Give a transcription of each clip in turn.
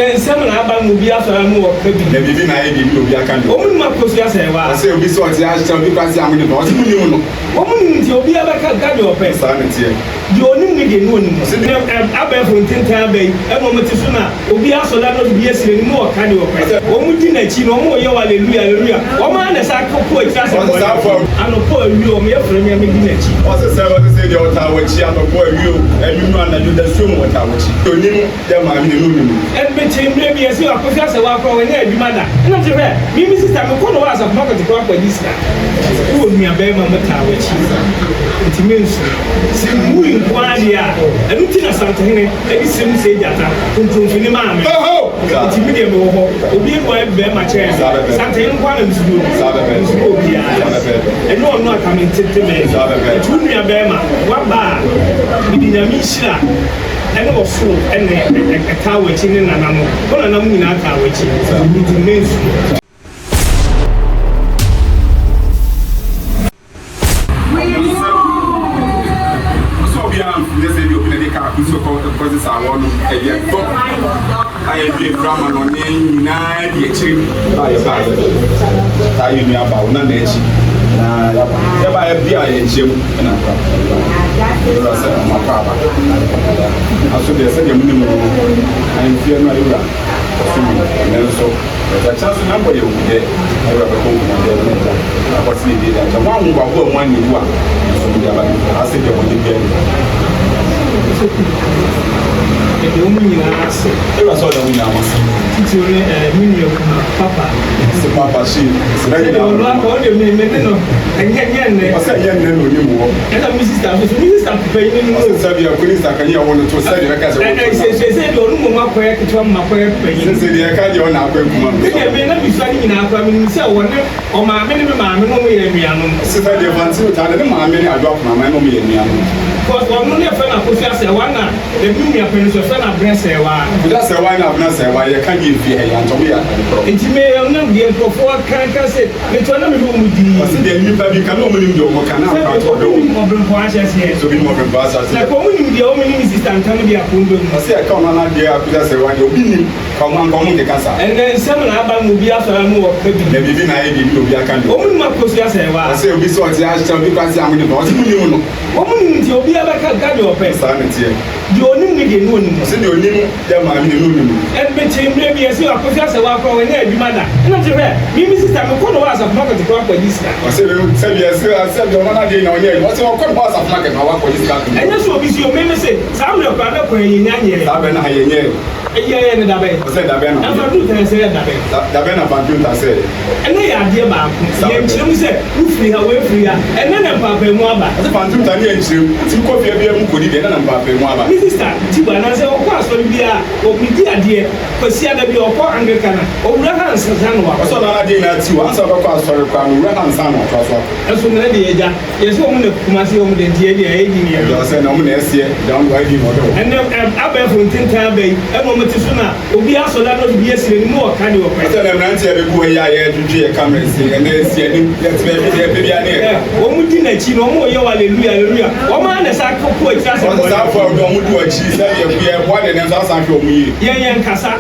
Seminar about Mubia for a more baby. Maybe I didn't know you can. Woman, my close I say we saw the Ashton because I'm in the north. Woman, you'll be able to got your best. You only need a moon. Abba from Tintabe, a moment to sooner. Obi also that not be a more kind of person. Woman didn't you know more, you hallelujah. Woman, as I could put just and a poor you or me from your midnight. What's the servant to say the altar which you have a poor you and you run and you the swim what I watch. You knew them, I mean, and maybe as you are professor, walk over here, you mother. And not to her, me, Mrs. Tamakono was a pocket to go up with this guy. Who would me a bear mamma tower? It means moving one year, and looking at something, and it's him say that I'm from Finima. Oh, it's medium over, be able to bear my chair. Something one is good, and no, I'm not coming to me. It would be a bear, one bar, in a Misha. And also, and a car waiting in an animal. What an animal in a car waiting. It means. Because I want a year. I have been from on the night, the trip. I am about none. If I have beer in Jim, and I said, my father. I should have said a minimum. I am fear my ira. And so, the chance to number you will get. I have a home. I was needed that. The one who are one you are. I said, you want to get. The woman in our house, there was all the winner. Papa, it's the Papa, she is very good. And yet, I said, young men will you walk. And I'm Mrs. Minister paying Serbia, police, I can hear one to say, and I said, don't move my prayer to my prayer. Since the Academy on our way, they may not be fighting in our family, so one or my minimum, I'm no way in Miano. Since I did want to tell them, I mean, I dropped my memory in Miano. Because one only a friend of Pusia, one, the Mumia Prince of Friend of Bressewa. That's a wine of Nassewa, you can't give fear, Antonia. It may not be a before Cancer said, the tournament will be the new public can only do what can happen. So be more than Bassas. Like only the only is Antonia Pundu. I say, I come on, dear, because I want your opinion. Come on, the Casa. And then some album will be after a more baby. Maybe I didn't know you can do. Only my Pusia, I say, we saw the Ashton because I'm in the north. Woman, you'll be able to get your best. You only need a moon. I said, you need them, I mean, and between maybe as you are Professor Walker and every mother. And not to her, me, Mrs. Tamakono was a pocket to go up with this guy. I said, I said, you're not again on here. What's your compass of market? I work with this guy. And that's what you may say. Some of your playing in Yan. I've been here. Yeah, and I said, I've been I said, and they are dear Bob. Some said, free away free, and then I'm Papa Mwaba. The Pantu Tanya, to coffee, could you get a Papa Mwaba? Mrs. Tibana said, of course, will be a dear, because she had to be a poor Anglican, or Rahans and Sanwa. So I did not see once of a cost for a crown, Rahans and Sanwa. As soon as the age, yes, woman of Kumasi, the dear 18 years. I said, no, down by the model. And then Abba from Tintabe, a moment to sooner, will be also that not be a more kind of person. I'm not here to go here to see a camera and then see that's very woman didn't you know more, you hallelujah. Woman, as I could put just for don't do it. She said, we have one and that's for me. Yeah, Casa.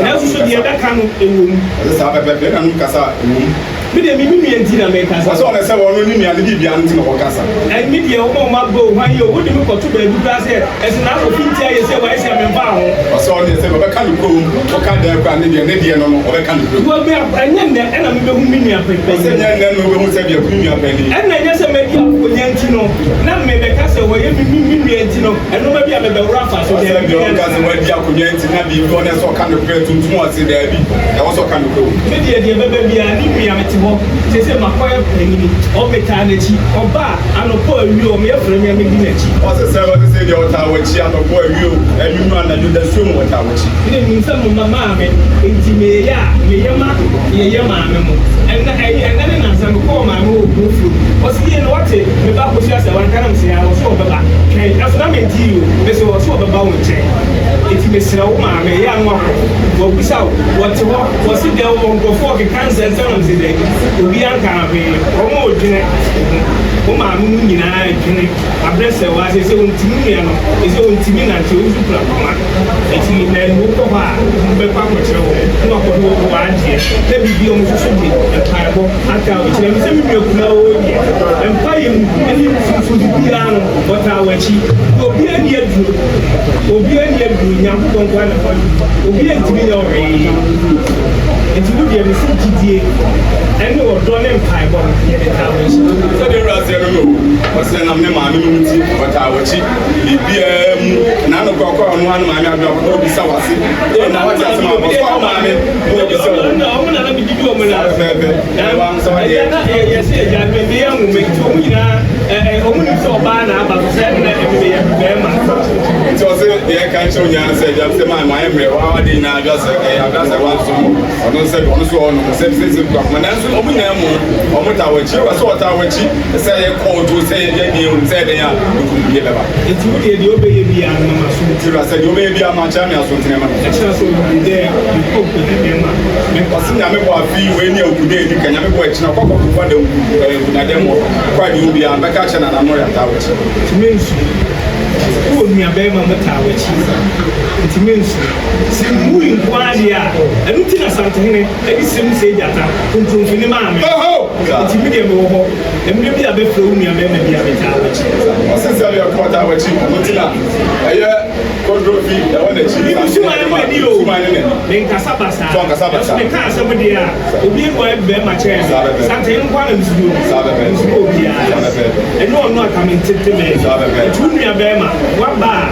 Now, so the other kind of room. Let's have a better and Casa room. Media and Tina makers. I saw myself only me and the Bibian of Casa. And media, oh, my boy, why you wouldn't look to the grass here as an apple pincher, you say, why is I'm bound? I saw this ever kind of room, or can't there brand Indian or kind of room. Well, and then I'm going to and then we will say your premium penny. And I just make you with Yantino. Now, maybe Casa, where you mean Yantino, and nobody have a Rafa, so they're going to be a community, not be one as all kind of prayer to once in there. I also kind of go. Maybe I need me a they say my quiet penny or maternity or bar and a poor you or me a premier dignity. What's the servant to say the altar which you have a poor you and you run and you the swim what I wish. It means some of my mamma, intimate, Yama, and then as I'm called my move through. What's the end what it? The back was just one kind of say I was so about. As I mean to you, this was so about chain. It may say, oh, mamma, young walker. bisa what was it there on before the cancer sounds today obi anka be omo odwene o ma mu nyina adwene abrese wa se se ontimi ya no se ontimi na che ozu pra koma eti na no ko ha be kwa ko chere wo no ko do wa adie na bibi o mu so bi empaibo aka o chere mi se mi ekuna o ye empaibo ni fufu bi ano bota wachi obi ani edu nyankopon kwa na obi antimi ya o eti wo de mi se gidie ene wo do ne empaibo ye de ta wachi so de ra se no wase na me ma me muti bota wachi bibia mu na no ko no anu ma me adu ko bi sa wase na wati asema ko ma me ko bi sa o na bi di o mo na wa so ye na ye se ja me bi an me to mu nyina o mu ni so ba na ba so se na e bi ye be ma so se ye kan cho nya se ja se ma ma emre wa di na ja se ya se wa so ono se ono so ono se ko ma na so o mu na mu o mu ta wachi wa so ta wachi se ye ko to se ye di o se de ya ku bi be ba eti wo de o be ye bi an ma so tira se de o be ye bi ama cha mi aso tine ma e cha so bi de ko ko de ma me kwasi na me kwa fi we ni okude ni kanya me kwa china kwa kwa de na dem kwa di obi an beka cha na na no ya ta wachi timensu ko mi abema mata wachi timensu si mu inkwadi a enu ti na santene e di sim se jata kuntumfi ni ma me ti mi de me wo ho emre bi abefra wu mi abema bi abeta wachi osese ya kwa ta wachi no ti na eye kontrofi da wona chi ni suma ni ma di o me nkasa basa so nkasa basa me ka asem de a obi ko e be ma che santene kwa na misudu misudu obi a eno ono aka me tete me tu nua abema wa ba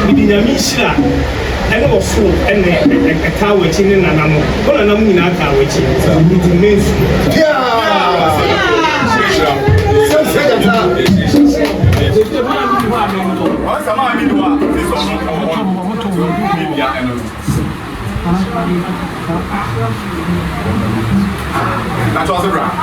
mi di nyami shira ene wo so ene ka wachi ni nanam ko nanam nyina ka wachi mi di mensu That's also right.